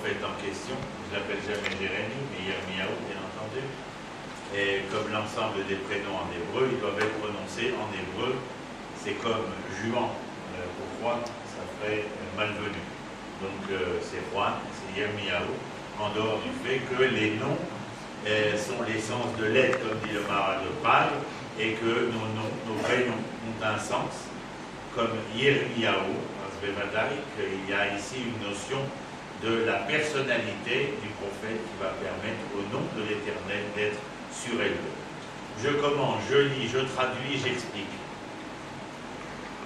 prophète en question. Je l'appelle jamais Jérémie, mais Yirmiyahu, bien entendu. Et comme l'ensemble des prénoms en hébreu, ils doivent être prononcés en hébreu. C'est comme Juan pour Juan, ça ferait malvenu. Donc c'est Juan, c'est Yirmiyahu, en dehors du fait que les noms sont l'essence de l'être, comme dit le Maharal de Prague, et que nos prénoms ont un sens, comme Yirmiyahu, il y a ici une notion de la personnalité du prophète qui va permettre au nom de l'Éternel d'être surélevé. Je commence, je lis, je traduis, j'explique.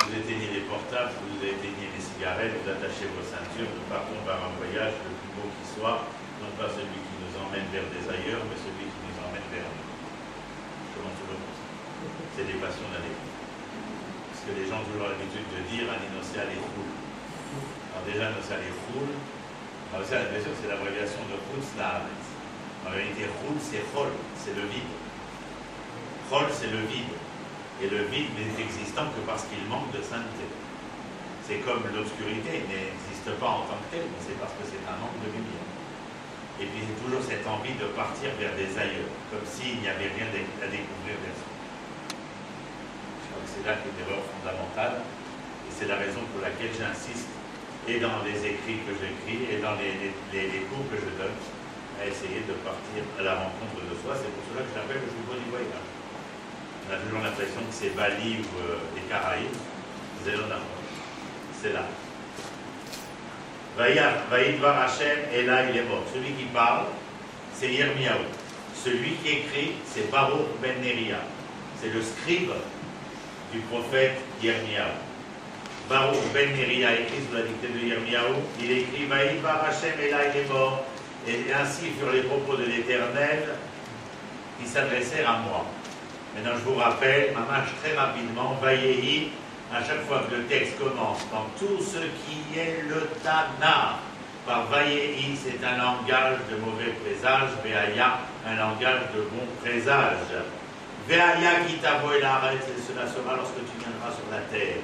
Vous éteignez les portables, vous éteignez les cigarettes, vous attachez vos ceintures, nous partons par un voyage le plus beau qui soit, non pas celui qui nous emmène vers des ailleurs, mais celui qui nous emmène vers nous. Je commence toujours comme ça. C'est des passions d'aller. Parce que les gens ont toujours l'habitude de dire un innocent les foules. Alors déjà, innocent les foules, bien sûr, c'est l'abréviation de Chutz Laaretz. En réalité, Chutz, c'est Chol, c'est le vide. Chol, c'est le vide. Et le vide n'est existant que parce qu'il manque de sainteté. C'est comme l'obscurité, il n'existe pas en tant que tel, mais c'est parce que c'est un manque de lumière. Et puis c'est toujours cette envie de partir vers des ailleurs, comme s'il n'y avait rien à découvrir vers soi. C'est là qu'est l'erreur fondamentale, et c'est la raison pour laquelle j'insiste, et dans les écrits que j'écris, et dans les cours que je donne, à essayer de partir à la rencontre de soi. C'est pour cela que je l'appelle le plus beau du voyage. On a toujours l'impression que c'est Bali ou les Caraïbes. C'est là. Vaïdvar Hashem, et là il est mort. Celui qui parle, c'est Yirmiyahu. Celui qui écrit, c'est Baruch ben Neria. C'est le scribe du prophète Yirmiyahu. Baruch ben Neria écrit sous la dictée de Yirmiyahu. Il écrit Vaïdvar Hashem, et là il est mort. Et ainsi furent les propos de l'Éternel qui s'adressèrent à moi. Maintenant je vous rappelle, ma marche très rapidement, Vayehi, à chaque fois que le texte commence par tout ce qui est le Tana, par Vayehi, c'est un langage de mauvais présage, Veaya, un langage de bon présage. Veaya qui t'avoue l'arrête, et cela sera lorsque tu viendras sur la terre.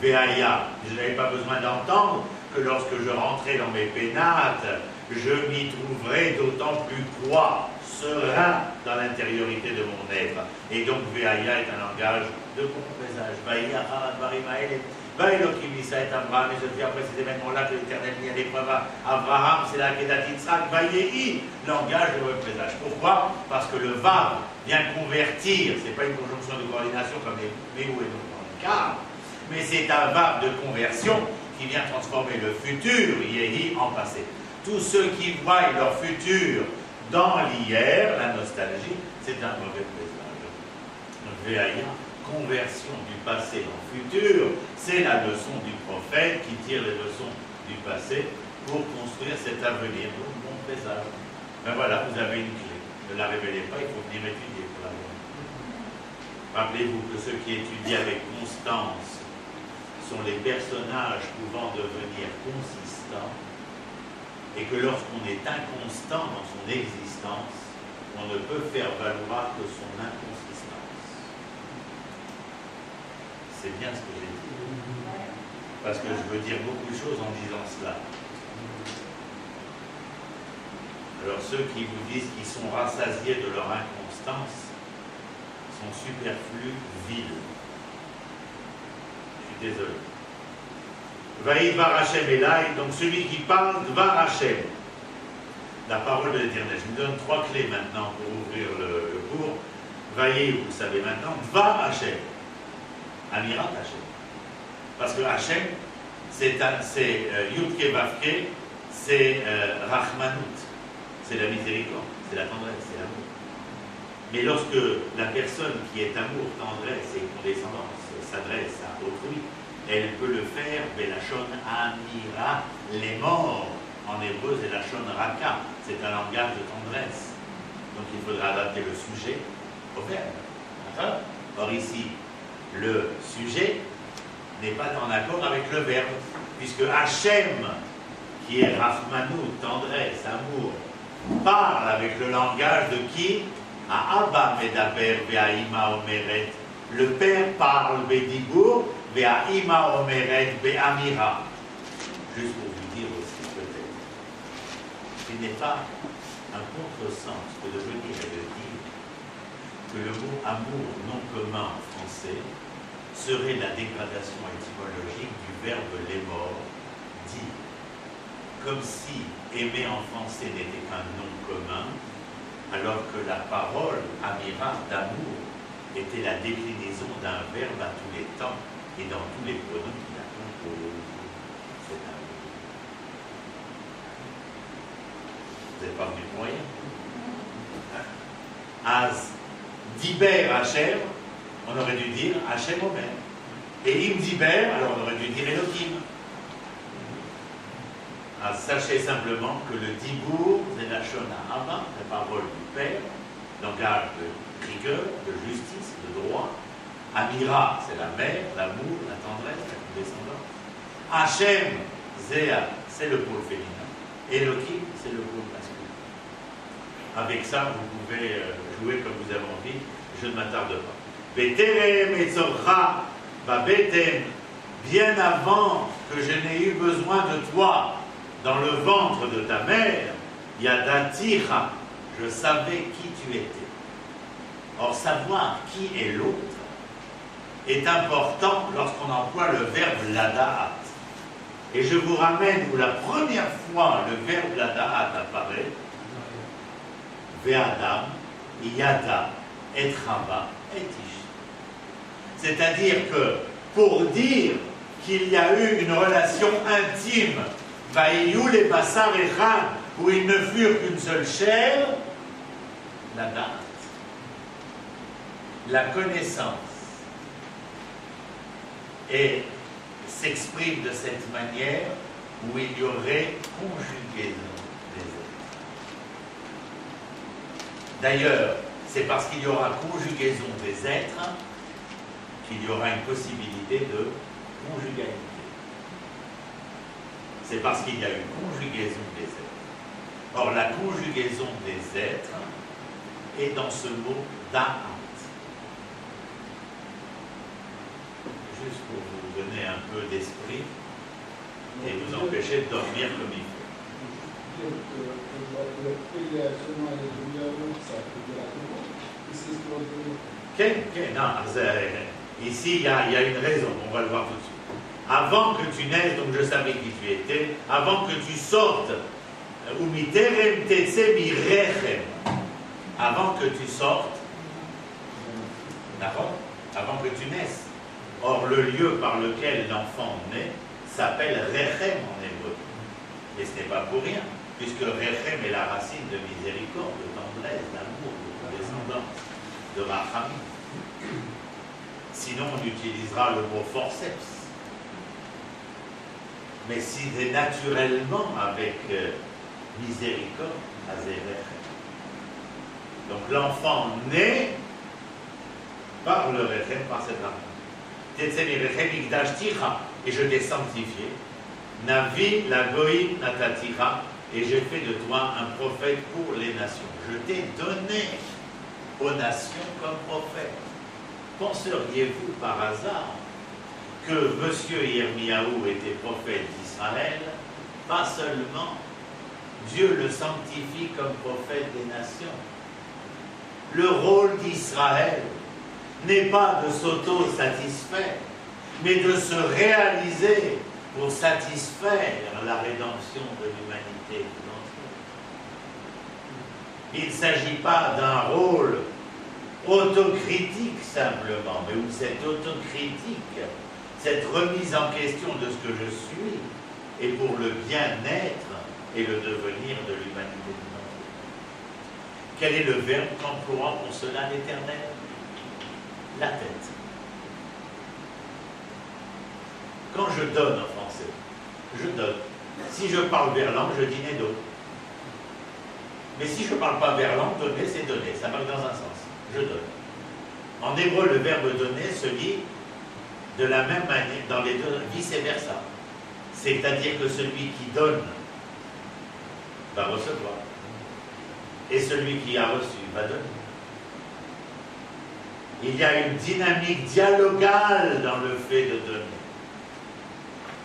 Veaya, je n'avais pas besoin d'entendre que lorsque je rentrais dans mes pénates, je m'y trouverai d'autant plus quoi, serein dans l'intériorité de mon être. Et donc Veaya est un langage de bon présage. Vaïa, Barimaël, Vaïlokim, Issa et Abraham, et je dis après ces événements-là que l'Éternel mit à l'épreuve à Abraham, c'est la Kedat Yitzhak, Vaïei, langage de bon présage. Pourquoi? Parce que le Vav vient convertir, c'est pas une conjonction de coordination comme les Méou et non dans le cas, mais c'est un Vav de conversion qui vient transformer le futur, Yehi, en passé. Tous ceux qui voient leur futur dans l'hier, la nostalgie, c'est un mauvais présage. Donc, Veaya, conversion du passé en futur, c'est la leçon du prophète qui tire les leçons du passé pour construire cet avenir. Donc, bon présage. Ben voilà, vous avez une clé. Ne la révélez pas, il faut venir étudier pour la voir. Rappelez-vous que ceux qui étudient avec constance sont les personnages pouvant devenir consistants, et que lorsqu'on est inconstant dans son existence, on ne peut faire valoir que son inconsistance. C'est bien ce que j'ai dit. Parce que je veux dire beaucoup de choses en disant cela. Alors ceux qui vous disent qu'ils sont rassasiés de leur inconstance sont superflus, vils. Je suis désolé. Vaïdvar Hashem est là, et donc celui qui parle, Dvar Hashem. La parole de l'Éternel. Je vous donne 3 clés maintenant pour ouvrir le cours. Vaïe, vous savez maintenant, Dvar Hashem. Amirat Hashem. Parce que Hashem, c'est Yudke Vavke, c'est Rachmanut. C'est la miséricorde, c'est la tendresse, c'est l'amour. Mais lorsque la personne qui est amour, tendresse et condescendance s'adresse à autrui, elle peut le faire, Belachon Amira, les morts. En hébreu, c'est Lachon Raka. C'est un langage de tendresse. Donc il faudra adapter le sujet au verbe. Or ici, le sujet n'est pas en accord avec le verbe, puisque Hachem, qui est Rachmanou, tendresse, amour, parle avec le langage de qui? À Abba Medaber Ve'aima Omeret. Le père parle Bedibour Ve'aima Omeret Be'amira. Juste pour vous dire aussi peut-être s'il n'est pas un contresens que de venir et de dire que le mot amour non commun en français serait la dégradation étymologique du verbe lémor, dire. Comme si aimer en français n'était qu'un nom commun, alors que la parole amira d'amour était la déclinaison d'un verbe à tous les temps et dans tous les pronoms qui la composent. C'est amour. Vous n'êtes pas venu pour rien. Az diber Hachem, on aurait dû dire Hachem Omer. Et im diber, alors on aurait dû dire Elohim. Sachez simplement que le dibour, c'est la shona, la parole du Père, langage de rigueur, de justice, de droit. Amira, c'est la mère, l'amour, la tendresse, la condescendance. Hachem, Zéa, c'est le pôle féminin. Elohim, c'est le pôle masculin. Avec ça, vous pouvez jouer comme vous avez envie, je ne m'attarde pas. Beterem et Tzorcha, Babetem, bien avant que je n'ai eu besoin de toi dans le ventre de ta mère, Yadatira, je savais qui tu étais. Or, savoir qui est l'autre est important lorsqu'on emploie le verbe ladaat. Et je vous ramène où la première fois le verbe ladaat apparaît, Ve'adam, Yada, et Chava, et Ish. C'est-à-dire que pour dire qu'il y a eu une relation intime, Vaïou les Bassar Echad, où ils ne furent qu'une seule chair, la date, la connaissance, et s'exprime de cette manière où il y aurait conjugaison des êtres. D'ailleurs, c'est parce qu'il y aura conjugaison des êtres qu'il y aura une possibilité de conjugalité. C'est parce qu'il y a une conjugaison des êtres. Or, la conjugaison des êtres est dans ce mot da'at. Juste pour vous donner un peu d'esprit et vous empêcher de dormir comme il faut. Ici, il y a une raison, on va le voir tout de suite. Avant que tu naisses, donc je savais qui tu étais, avant que tu sortes, avant que tu sortes, d'accord? Avant que tu naisses. Or, le lieu par lequel l'enfant naît s'appelle Rechem en hébreu. Et ce n'est pas pour rien, puisque Rechem est la racine de miséricorde, de tendresse, d'amour, de condescendance, de rachamim. Sinon, on utilisera le mot forceps. Mais si c'est naturellement avec miséricorde, Azerech. Donc l'enfant naît par le Rechem, par cette arme. Et je t'ai sanctifié. Navi la goïm natatira, et j'ai fait de toi un prophète pour les nations. Je t'ai donné aux nations comme prophète. Penseriez-vous par hasard que M. Yirmiyahu était prophète d'Israël? Pas seulement. Dieu le sanctifie comme prophète des nations. Le rôle d'Israël n'est pas de s'auto-satisfaire, mais de se réaliser pour satisfaire la rédemption de l'humanité tout entière. Il ne s'agit pas d'un rôle autocritique simplement, mais où cette autocritique, cette remise en question de ce que je suis, est pour le bien-être et le devenir de l'humanité tout entière. Quel est le verbe qu'emploie pour cela l'Éternel? La tête. Quand je donne en français, je donne. Si je parle verlan, je dis nedo. Mais si je ne parle pas verlan, donner, c'est donner. Ça marche dans un sens. Je donne. En hébreu, le verbe donner se lit de la même manière, dans les deux, vice-versa. C'est-à-dire que celui qui donne va recevoir. Et celui qui a reçu va donner. Il y a une dynamique dialogale dans le fait de donner.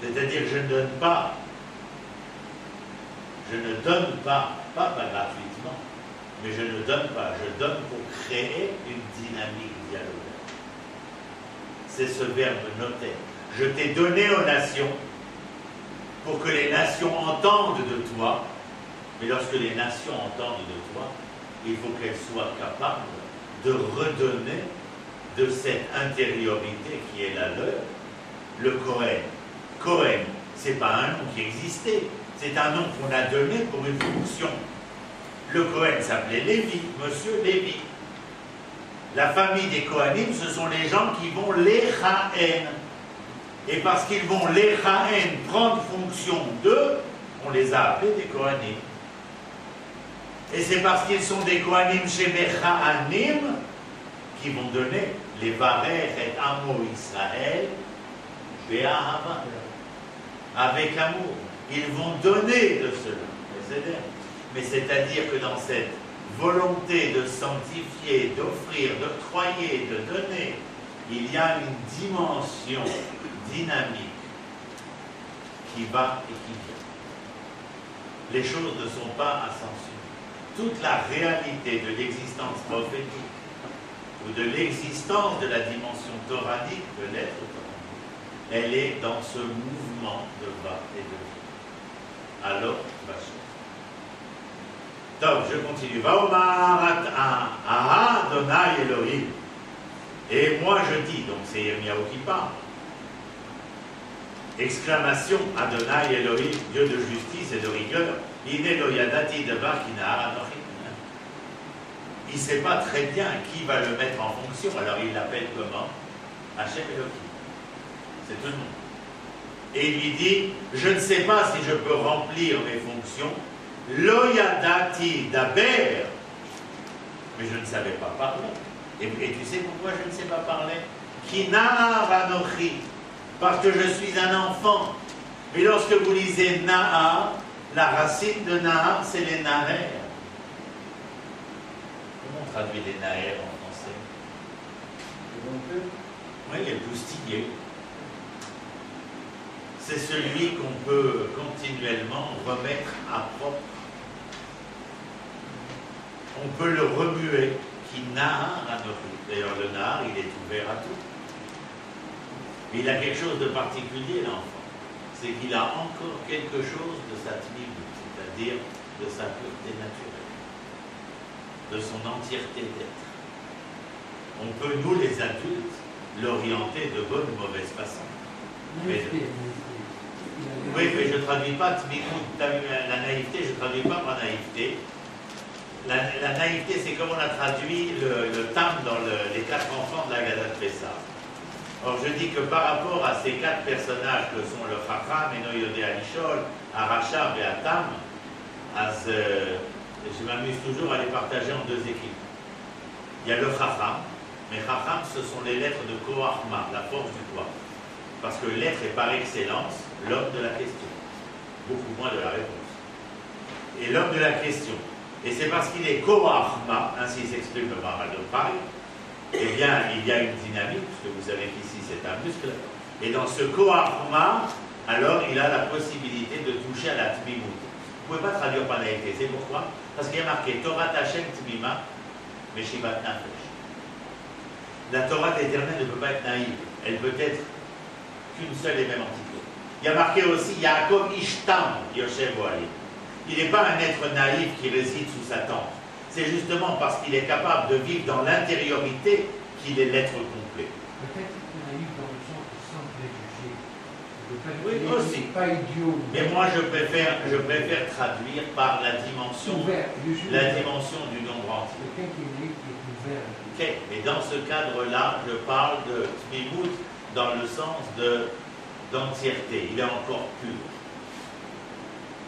C'est-à-dire que je ne donne pas. Je ne donne pas gratuitement, mais je ne donne pas, je donne pour créer une dynamique dialoguée. C'est ce verbe noter. Je t'ai donné aux nations pour que les nations entendent de toi, mais lorsque les nations entendent de toi, il faut qu'elles soient capables de redonner de cette intériorité qui est la leur, le Cohen. Cohen, ce n'est pas un nom qui existait, c'est un nom qu'on a donné pour une fonction. Le Cohen s'appelait Lévi, Monsieur Lévi. La famille des Kohanim, ce sont les gens qui vont l'échaen. Et parce qu'ils vont l'échaen, prendre fonction d'eux, on les a appelés des Kohanim. Et c'est parce qu'ils sont des Kohanim chez Mechaanim qui vont donner les Varech et Amo Israël Be'ahava, avec amour. Ils vont donner de cela. Mais c'est-à-dire que dans cette volonté de sanctifier, d'offrir, d'octroyer, de donner, il y a une dimension dynamique qui va et qui vient. Les choses ne sont pas à sens unique. Toute la réalité de l'existence prophétique ou de l'existence de la dimension toranique de l'être toranique, elle est dans ce mouvement de bas et de vie. Alors, donc, je continue. Vaomar Adonai Elohim. Et moi je dis, donc c'est Yirmiyahu qui parle. Exclamation Adonai Elohim, Dieu de justice et de rigueur. Il ne sait pas très bien qui va le mettre en fonction, alors il l'appelle comment? Hachem Elohim. C'est tout le monde. Et il lui dit, je ne sais pas si je peux remplir mes fonctions. Lo yadati daber, mais je ne savais pas parler. Et tu sais pourquoi je ne sais pas parler? Kinaar anochi, parce que je suis un enfant. Mais lorsque vous lisez Nahar, la racine de Nahar, c'est les Naher. Comment on traduit les Naher en français? Oui, les poustillés. C'est celui qu'on peut continuellement remettre à propre. On peut le remuer, qui Nahar anochi. D'ailleurs, le Nahar, il est ouvert à tout. Mais il a quelque chose de particulier, l'enfant. C'est qu'il a encore quelque chose de sa tmimut, c'est-à-dire de sa pureté naturelle, de son entièreté d'être. On peut, nous les adultes, l'orienter de bonne ou mauvaise façon. Oui, mais je ne traduis pas tmimut, la naïveté, je ne traduis pas par naïveté. La naïveté, c'est comme on a traduit le tam dans les 4 enfants de la Haggadah de Pessah. Or, je dis que par rapport à ces 4 personnages que sont le Chacham, Eno Yodé Alishol, Arachab et Atam, je m'amuse toujours à les partager en 2 équipes. Il y a le Chacham, mais Chacham, ce sont les lettres de Koachma, la force du doigt. Parce que l'être est par excellence l'homme de la question, beaucoup moins de la réponse. Et l'homme de la question. Et c'est parce qu'il est Koachma, ainsi s'exprime le Maharal de Prague, eh bien, il y a une dynamique, puisque vous savez qu'ici c'est un muscle, et dans ce Koachma, alors il a la possibilité de toucher à la Tmimut. Vous ne pouvez pas traduire par naïveté, c'est pourquoi? Parce qu'il y a marqué Torah Hashem Tmima, Meshivat Nafesh. La Torah éternelle ne peut pas être naïve, elle peut être qu'une seule et même entité. Il y a marqué aussi Yaakov Ishtam Yoshev Oali. Il n'est pas un être naïf qui réside sous sa tente. C'est justement parce qu'il est capable de vivre dans l'intériorité qu'il est l'être complet. Peut-être naïf dans le sens sans préjugés. Oui, aussi. Pas idiot. Mais moi, je préfère traduire par la dimension du nombre entier. Quelqu'un qui est naïf, qui est ouvert. Ok, mais dans ce cadre-là, je parle de Tmimut dans le sens d'entièreté. Il est encore pur.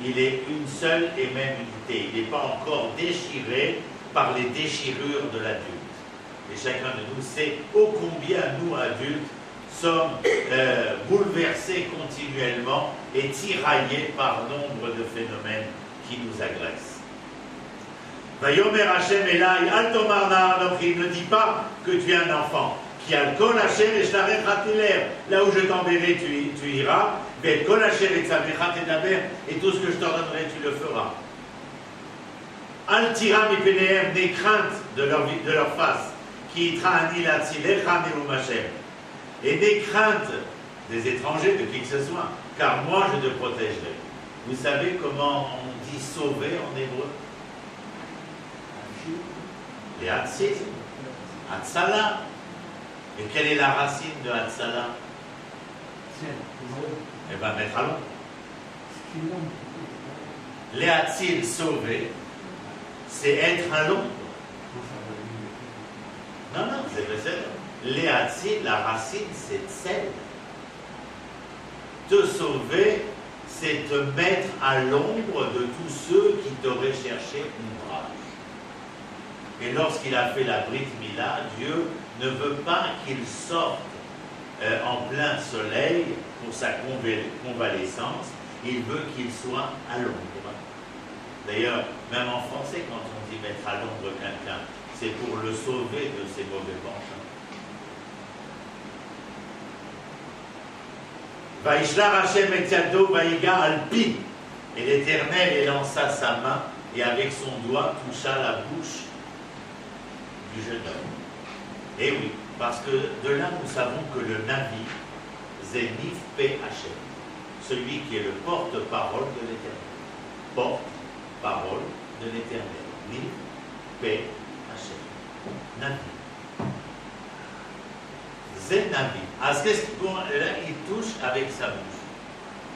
Il est une seule et même unité. Il n'est pas encore déchiré par les déchirures de l'adulte. Et chacun de nous sait ô combien nous, adultes, sommes bouleversés continuellement et tiraillés par nombre de phénomènes qui nous agressent. Vayomer Hashem Elai, Al Tomar Nahar Anochi, ne dis pas que tu es un enfant. Qui a le kol Hashem et Shlarech Hatiler. Là où je t'enverrai, tu iras. Et tout ce que je t'ordonnerai, tu le feras. Al tira mi penehem, n'aie crainte de leur face. Qui itra ani la tzilecha neum Hashem. Et n'aie crainte des étrangers, de qui que ce soit, car moi je te protégerai. Vous savez comment on dit sauver en hébreu? Les Hatsil, Hatsala. Et quelle est la racine de Hatsala? Eh bien, mettre à l'ombre. Les Hatsil sauver, c'est être à l'ombre. Non, c'est le sel. Les Hatsil, la racine, c'est sel. Te sauver, c'est te mettre à l'ombre de tous ceux qui t'auraient cherché ombrage. Et lorsqu'il a fait la Brit Mila, Dieu ne veut pas qu'il sorte en plein soleil pour sa convalescence. Il veut qu'il soit à l'ombre. D'ailleurs, même en français, quand on dit mettre à l'ombre quelqu'un, c'est pour le sauver de ses mauvais penchants. Vaishlar Hashem et Yado Vaïga Alpi. Et l'Éternel élança sa main et avec son doigt toucha la bouche du jeune homme. Et oui, parce que de là nous savons que le Navi, Zénif P. Hashem, celui qui est le porte-parole de l'Éternel. Porte-parole de l'Éternel. Nif P. Hashem. Navi. Zénavi. Alors qu'est-ce qu'il là, il touche avec sa bouche.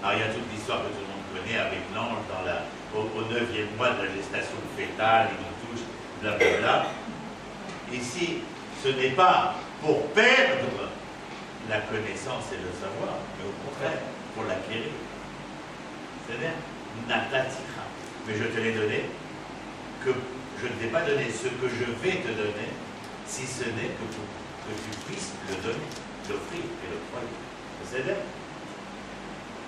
Alors il y a toute l'histoire que tout le monde connaît avec l'ange au 9e mois de la gestation fœtale, il nous touche, blablabla. Ici, ce n'est pas pour perdre la connaissance et le savoir, mais au contraire, pour l'acquérir. C'est-à-dire, Natatira. Mais je te l'ai donné, que je ne t'ai pas donné ce que je vais te donner, si ce n'est que pour que tu puisses le donner, l'offrir et le croire. C'est-à-dire,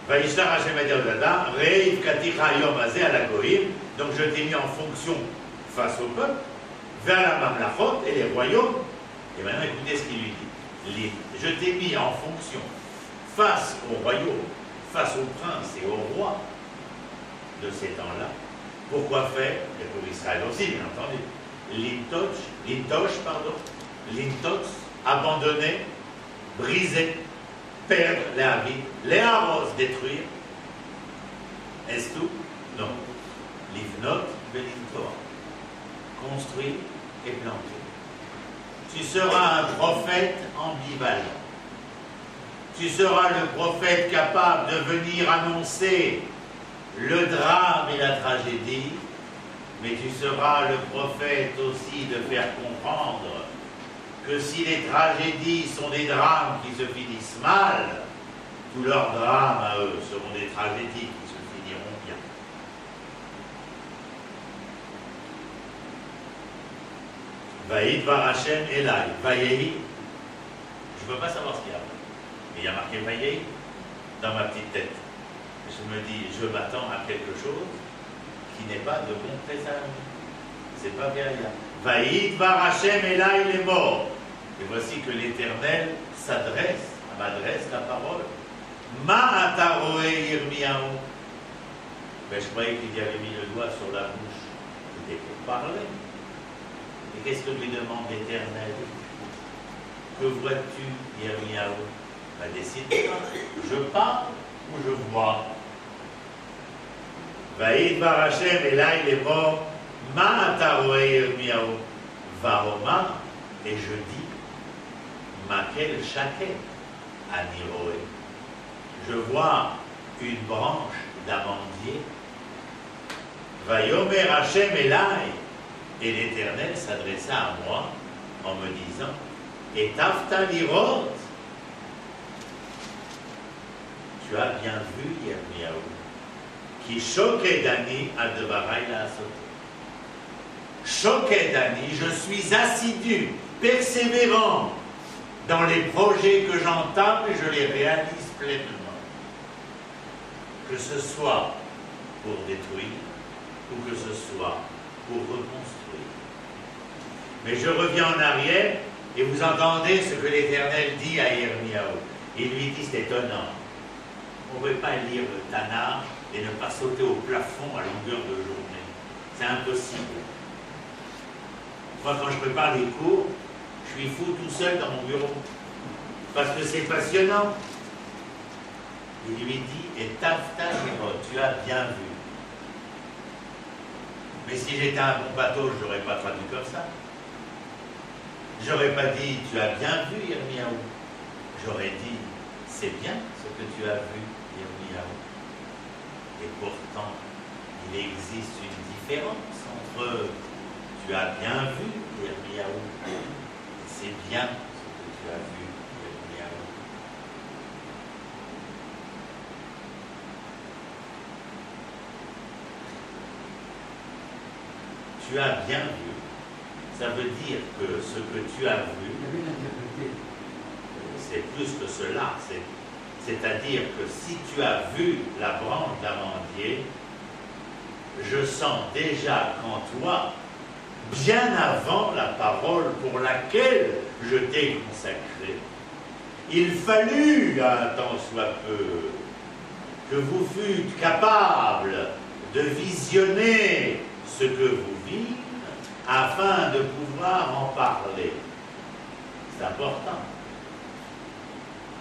Vaishnar Hashem Adiyodada, Reiv Katicha Yom Azeh à la Goïm, donc je t'ai mis en fonction face au peuple, vers la Mamlachot et les royaumes. Et maintenant, écoutez ce qu'il lui dit. Je t'ai mis en fonction face au royaume, face aux princes et aux rois de ces temps-là. Pourquoi faire? Et pour Israël aussi, bien entendu. Lintox, abandonner, briser, perdre la vie, les arroses, détruire. Est-ce tout? Non. Livnot, Belintor. Construire et planter. Tu seras un prophète ambivalent. Tu seras le prophète capable de venir annoncer le drame et la tragédie, mais tu seras le prophète aussi de faire comprendre que si les tragédies sont des drames qui se finissent mal, tous leurs drames à eux seront des tragédies qui se finiront bien. Vaïd var Hashem Elai, Vaïehi. Je ne veux pas savoir ce qu'il y a. Mais il y a marqué Vaïehi dans ma petite tête. Je me dis, je m'attends à quelque chose qui n'est pas de bon présage. C'est pas véritable. Vaïd var Hashem Elai les morts. Et voici que l'Éternel m'adresse la parole. Ma ataroe Yirmiyahu. Mais je croyais qu'il y avait mis le doigt sur la bouche. C'était pour parler. Et qu'est-ce que lui demande l'Éternel? Que vois-tu, Yirmiyahu? Ben, décide-toi. Je parle ou je vois? Vaïd var Hashem Elai les morts. Ma ataroe Yirmiyahu. Varoma. Et je dis, Makel Shaket Aniroé. Je vois une branche d'amandier. Vayomer Hashem Elai. Et l'Éternel s'adressa à moi en me disant, et Tafta Lirot. Tu as bien vu, Yirmiyahu, qui choquait Dani à Devarai la Asoté. Choquait Dani, je suis assidu, persévérant dans les projets que j'entame et je les réalise pleinement. Que ce soit pour détruire ou que ce soit pour reconstruire. Mais je reviens en arrière et vous entendez ce que l'Éternel dit à Yirmiyahu. Il lui dit, c'est étonnant. On ne peut pas lire le Tana et ne pas sauter au plafond à longueur de journée. C'est impossible. Moi, quand je prépare les cours, je suis fou tout seul dans mon bureau. Parce que c'est passionnant. Il lui dit, et tafta, tu as bien vu. Mais si j'étais un bon bateau, je n'aurais pas traduit comme ça. J'aurais pas dit, tu as bien vu, Yirmiyahu. J'aurais dit, c'est bien ce que tu as vu, Yirmiyahu. Et pourtant, il existe une différence entre tu as bien vu, Yirmiyahu, et c'est bien ce que tu as vu, Yirmiyahu. Tu as bien vu. Ça veut dire que ce que tu as vu, c'est plus que cela. C'est-à-dire que si tu as vu la branche d'amandier, je sens déjà qu'en toi, bien avant la parole pour laquelle je t'ai consacré, il fallut, un tant soit peu, que vous fûtes capables de visionner ce que vous vivez, afin de pouvoir en parler. C'est important.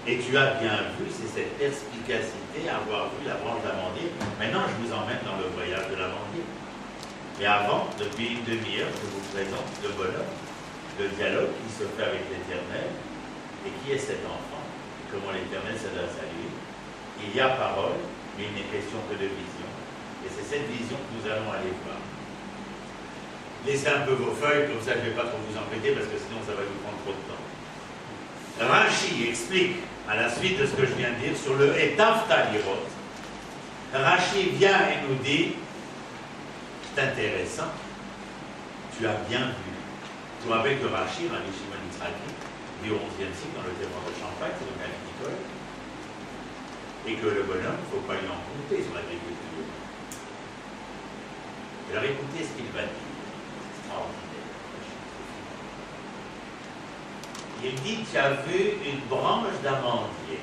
Et tu as bien vu, c'est cette perspicacité, avoir vu la branche d'amandier. Maintenant, je vous emmène dans le voyage de l'amandier. Mais avant, depuis une demi-heure, je vous présente le bonhomme, le dialogue qui se fait avec l'Éternel. Et qui est cet enfant? Comment l'Éternel s'adresse à lui? Il y a parole, mais il n'est question que de vision. Et c'est cette vision que nous allons aller voir. Laissez un peu vos feuilles, comme ça je ne vais pas trop vous embêter, parce que sinon ça va vous prendre trop de temps. Rashi explique, à la suite de ce que je viens de dire, sur le Etafta Lirot. Rashi vient et nous dit, c'est intéressant, tu as bien vu. Je vous rappelle que Rashi, Rabbi Shimon Yitzhaki, vit au XIe siècle dans le terroir de Champagne, c'est donc agricole, et que le bonhomme, il ne faut pas lui en compter sur l'agriculture. Alors écoutez ce qu'il va dire. Il dit, tu as vu une branche d'amandier.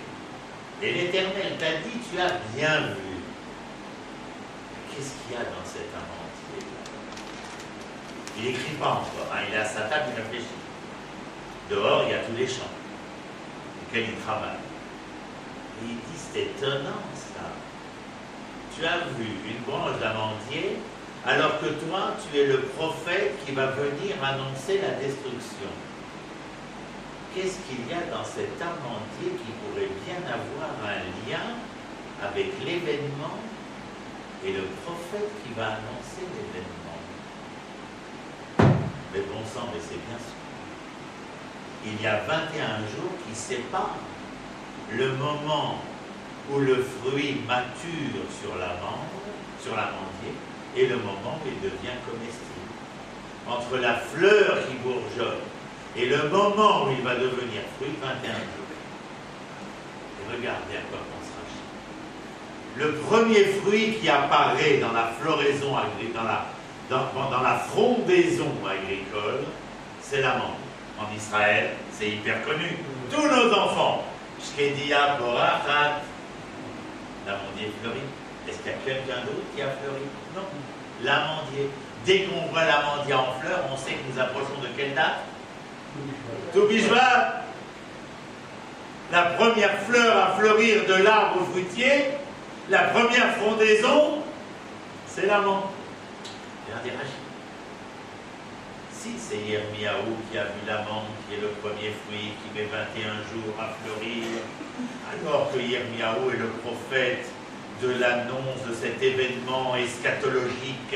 Et l'Éternel t'a dit, tu as bien vu. Qu'est-ce qu'il y a dans cet amandier? Il n'écrit pas encore, hein, il est à sa table, il réfléchit. Dehors, il y a tous les champs, lesquels il travaille. Et il dit, c'est étonnant ça. Tu as vu une branche d'amandier, alors que toi, tu es le prophète qui va venir annoncer la destruction. Qu'est-ce qu'il y a dans cet amandier qui pourrait bien avoir un lien avec l'événement et le prophète qui va annoncer l'événement? Mais bon sang, mais c'est bien sûr. Il y a 21 jours qui séparent le moment où le fruit mature sur l'amandier, et le moment où il devient comestible. Entre la fleur qui bourgeonne et le moment où il va devenir fruit, 21 jours. Et regardez à quoi pense Rashi. Le premier fruit qui apparaît dans la floraison agricole, dans la frondaison agricole, c'est l'amande. En Israël, c'est hyper connu. Tous nos enfants, Shkedia Borachat, l'amandier fleurit. Est-ce qu'il y a quelqu'un d'autre qui a fleuri? Non. L'amandier. Dès qu'on voit l'amandier en fleur, on sait que nous approchons de quelle date? Tobi Shvat. La première fleur à fleurir de l'arbre fruitier, la première frondaison, c'est l'amande. Regardez Rashi. Si c'est Yirmiyahu qui a vu l'amande, qui est le premier fruit, qui met 21 jours à fleurir, alors que Yirmiyahu est le prophète de l'annonce de cet événement eschatologique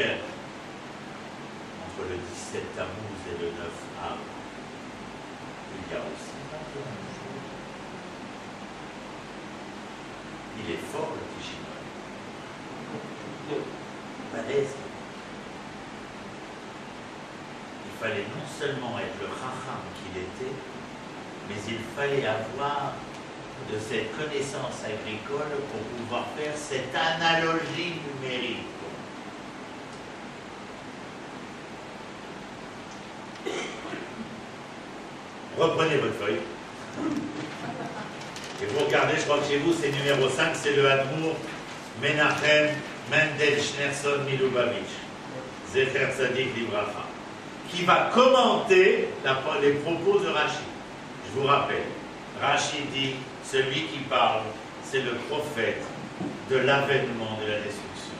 entre le 17 Tammuz et le 9 Av, il y a aussi 21 jours. Il est fort le petit Shimon. Balèze. Il fallait non seulement être le Chacham qu'il était, mais il fallait avoir de cette connaissance agricole pour pouvoir faire cette analogie numérique. Reprenez votre feuille. Et vous regardez, je crois que chez vous, c'est numéro 5, c'est le Admour Menachem Mendel Schneerson Milubavitch, Zecher Tzadik Libracha, qui va commenter les propos de Rashi. Je vous rappelle, Rashi dit, celui qui parle, c'est le prophète de l'avènement de la destruction.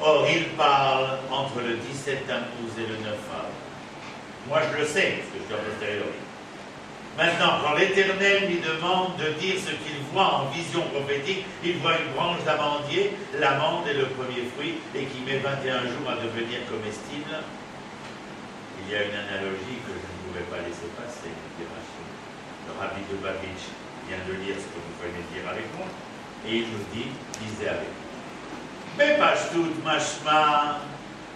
Or, il parle entre le 17 Tammuz et le 9 Av. Moi, je le sais, parce que je suis a posteriori. Maintenant, quand l'Éternel lui demande de dire ce qu'il voit en vision prophétique, il voit une branche d'amandier, l'amande est le premier fruit, et qui met 21 jours à devenir comestible. Il y a une analogie que je ne pouvais pas laisser passer, dit Rashi. Le rabbi de Babitch vient de lire ce que vous venez de dire avec moi, et il nous dit, lisez avec moi. Mais Pashtout, Mashma,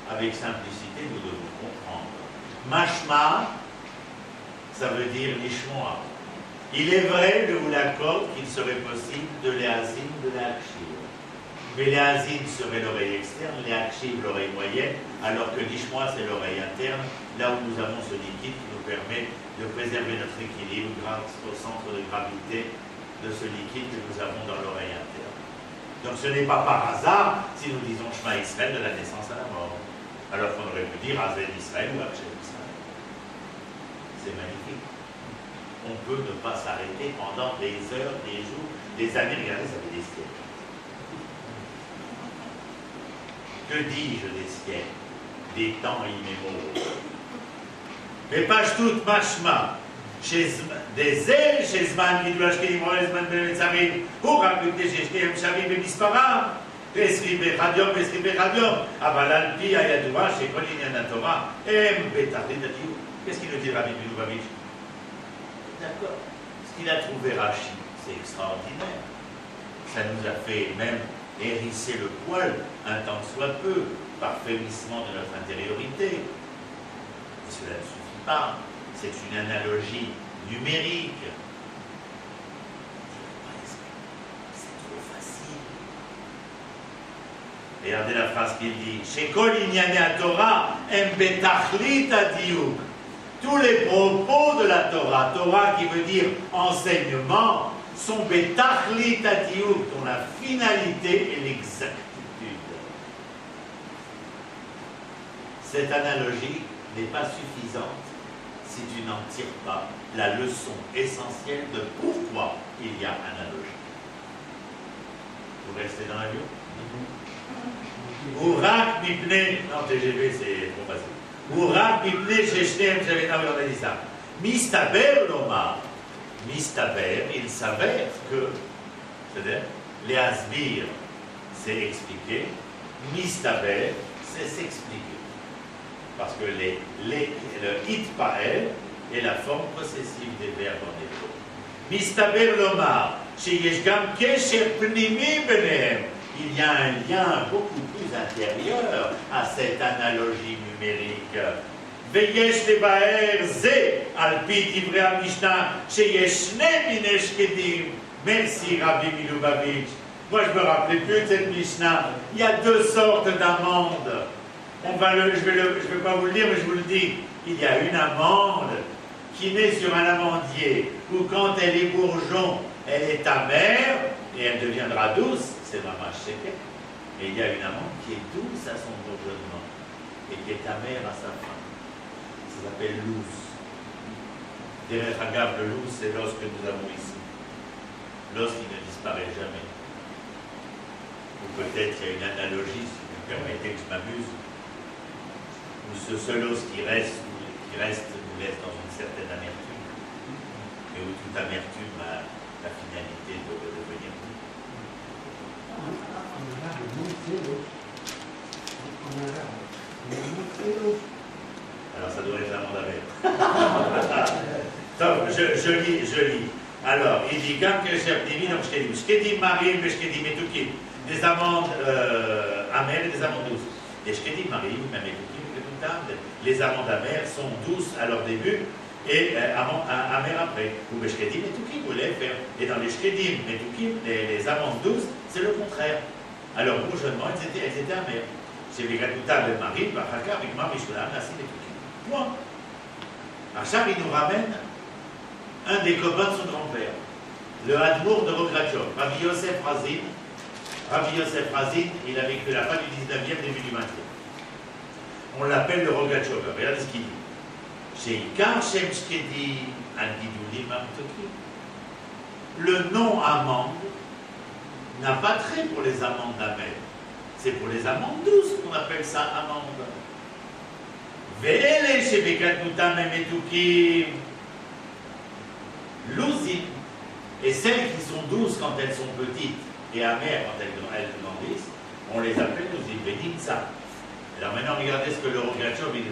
avec simplicité, nous devons comprendre. Mashma, ça veut dire Lishmoa. Il est vrai, je vous l'accorde, qu'il serait possible de Léazine, de Léakshiv. Mais Léazine serait l'oreille externe, Léakshiv l'oreille moyenne, alors que Lishmoa c'est l'oreille interne, là où nous avons ce liquide qui nous permet de préserver notre équilibre grâce au centre de gravité de ce liquide que nous avons dans l'oreille interne. Donc ce n'est pas par hasard si nous disons Shema Israël de la naissance à la mort, alors qu'on aurait pu dire Hazel Israël ou Akshem Israël. C'est magnifique. On peut ne pas s'arrêter pendant des heures, des jours, des années. Regardez, ça fait des siècles. Que dis-je des siècles? Des temps immémoriaux. Mais Pashtout Mashma, des ailes, chez Zman, Gidulash, Kedimor, Zman, Benetzamim, ou Rakute, Sheshtem, Shavim, Bemisparam, Pesri, Bechadium, Pesri, Bechadium, Avalal, Pi, Ayadouva, Shekol, Inyan, Torah, Em, Betardé, Dadiou. Qu'est-ce qu'il nous dit, Rabbi Milubavitch? D'accord. Ce qu'il a trouvé Rashi, c'est extraordinaire. Ça nous a fait même hérisser le poil, un tant soit peu, par frémissement de notre intériorité. Et cela ne suffit pas. C'est une analogie numérique. C'est trop facile. Regardez la phrase qu'il dit. Shekol Inyane Torah, em betachlit adiouk. Tous les propos de la Torah, Torah qui veut dire enseignement, sont betachlit adiouk, dont la finalité est l'exactitude. Cette analogie n'est pas suffisante si tu n'en tires pas la leçon essentielle de pourquoi il y a analogie. Vous restez dans l'avion? Ourak mipne, non, TGV c'est trop facile. Ourak mipne sheshtem, j'avais dit ça. Mistaber lomar, mistaber, il s'avère que, c'est-à-dire, les asbir, c'est expliquer, mistaber, c'est s'expliquer. Parce que le itpael est la forme possessive des verbes en hébreu. Mistaber lomar, sheyesh gam kesher pnimi benehem. Il y a un lien beaucoup plus intérieur à cette analogie numérique. Veyesh lebaer ze alpi divrei HaMishnah sheyesh shnei minei shkedim. Merci Rabbi Milubavitch. Moi je me rappelais plus de cette Mishnah. Il y a deux sortes d'amandes. Je ne vais pas vous le dire, mais je vous le dis. Il y a une amande qui naît sur un amandier, où quand elle est bourgeon, elle est amère, et elle deviendra douce, c'est mamash sheker. Et il y a une amande qui est douce à son bourgeonnement, et qui est amère à sa fin. Ça s'appelle l'ous. Derech Hagav, le l'ous, c'est l'os que nous avons ici. L'os qui ne disparaît jamais. Ou peut-être il y a une analogie, si vous me permettez que je m'amuse, où ce seul os qui reste nous laisse dans une certaine amertume, et où toute amertume a la finalité de devenir doux. Alors ça doit être l'amande amère. Donc, je lis. Alors, il dit Gam Kesher Pnimi, donc Shkedim. Shkedim Marim, Shkedim Etukim. Des amandes amères et des amandes douces. Les Shkedim Marim, même Etukim, les amandes amères sont douces à leur début et amères après. Ou les Shkedim Etukim, vous voulez faire. Et dans les Shkedim Etukim, les amandes douces, c'est le contraire. Alors, bourgeonnement, elles étaient amères. C'est les Gatuta de Marim, Bachaka, Bigma, Mishulam, Nassim Etukim. Point. Achab, il nous ramène un des copains de son grand-père. le Hadmour de Rogratchov, Rabbi Yosef Razin, il a vécu la fin du 19e, début du 20e. On l'appelle le Rogratchov. Regardez ce qu'il dit. Sheikar Shem Shkedi al Gidulim Amtoki. Le nom amande n'a pas trait pour les amandes amères. C'est pour les amandes douces qu'on appelle ça amande. Ve'ele shebekatnutam emetukim luzim. Et celles qui sont douces quand elles sont petites et amères quand elles grandissent, on les appelle luzim. Ve'nimsa. Alors maintenant, regardez ce que le Rogratchov il dit.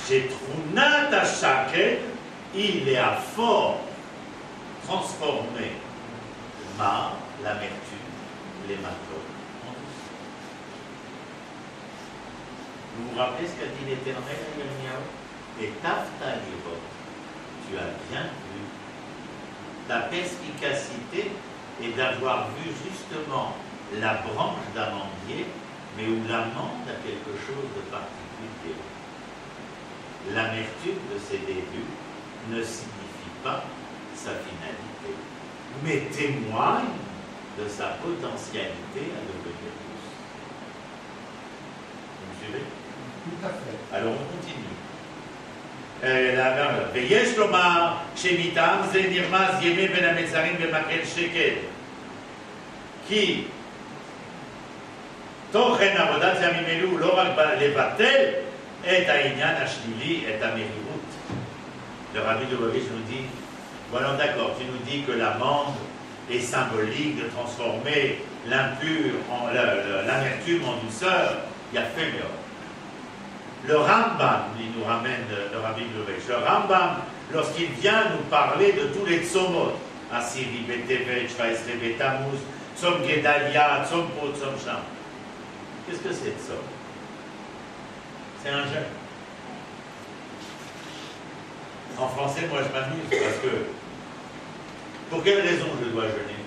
Chez Trunat Hashakel, il est à fort transformé l'amertume, les matos. Vous vous rappelez ce qu'a dit l'Éternel à Yirmiyahu? Et Tafta Lirot, tu as bien vu. Ta perspicacité est d'avoir vu justement la branche d'amandier, mais où l'amande a quelque chose de particulier. L'amertume de ses débuts ne signifie pas sa finalité, mais témoigne de sa potentialité à devenir douce. Vous me suivez? Tout à fait. Alors on continue. ויש לומר שמטעם זה נרמז ימי בין המצרים במקל שקל כי תוכן עבודת ימים אלו הוא לא רק לבטל את העניין השלילי, את המרירות. Le Rabbi de Lubavitch nous dit, voilà d'accord, tu nous dis que l'amande est symbolique de transformer l'impur, l'amertume en douceur, il y a fait mieux. Le Rambam, il nous ramène le Rabbi de Lubavitch, le Rambam, lorsqu'il vient nous parler de tous les tzomot, Asiri, Betevet, Shvaesre, Betamuz, Tzom Gedalia, Tzom Po, Tzom Sham. Qu'est-ce que c'est Tzom? C'est un jeûne. En français, moi je m'amuse parce que pour quelle raison je dois jeûner?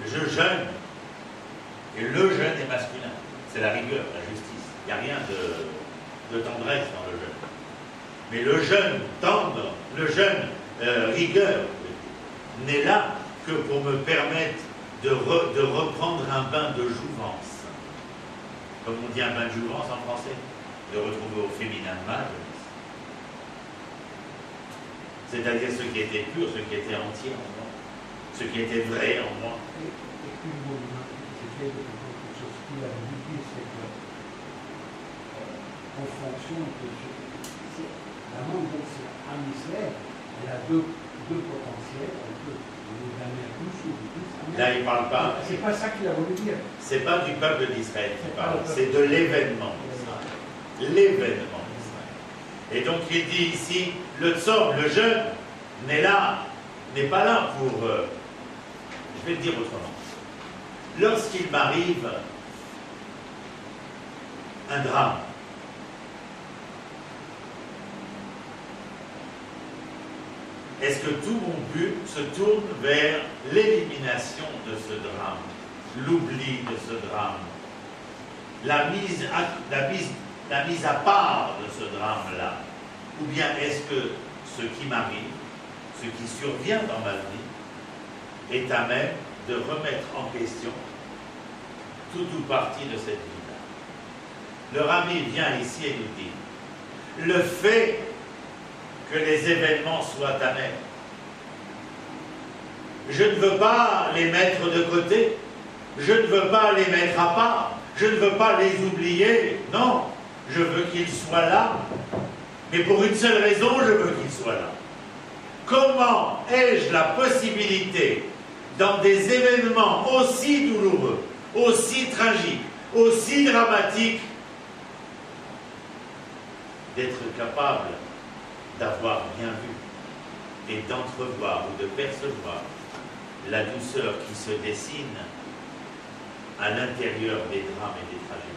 Je jeûne. Et le jeûne est masculin. C'est la rigueur, la justice. Il n'y a rien de tendresse dans le jeûne. Mais le jeûne tendre, le jeûne rigueur, n'est là que pour me permettre de reprendre un bain de jouvence. Comme on dit un bain de jouvence en français, de retrouver au féminin mâle. C'est-à-dire ce qui était pur, ce qui était entier en moi, ce qui était vrai en moi. Et puis, c'est quelque chose qu'il a dit, c'est que, en fonction de la monde, donc c'est un Israël, elle a deux potentiels, elle peut la mer douce ou douce. Là, il ne parle pas. C'est pas ça qu'il a voulu dire. C'est pas du peuple d'Israël qui parle, c'est de l'événement d'Israël. L'événement d'Israël. Et donc il dit ici, le tzom, le jeûne, n'est pas là pour. Je vais le dire autrement. Lorsqu'il m'arrive un drame, est-ce que tout mon but se tourne vers l'élimination de ce drame, l'oubli de ce drame, la mise à part de ce drame-là? Ou bien est-ce que ce qui m'arrive, ce qui survient dans ma vie, est à même de remettre en question tout ou partie de cette vie-là? Le Rabbi vient ici et nous dit, le fait que les événements soient amers, je ne veux pas les mettre de côté, je ne veux pas les mettre à part, je ne veux pas les oublier, non, je veux qu'ils soient là, mais pour une seule raison, je veux qu'ils soient là. Comment ai-je la possibilité, dans des événements aussi douloureux, aussi tragiques, aussi dramatiques, d'être capable d'avoir bien vu et d'entrevoir ou de percevoir la douceur qui se dessine à l'intérieur des drames et des tragédies?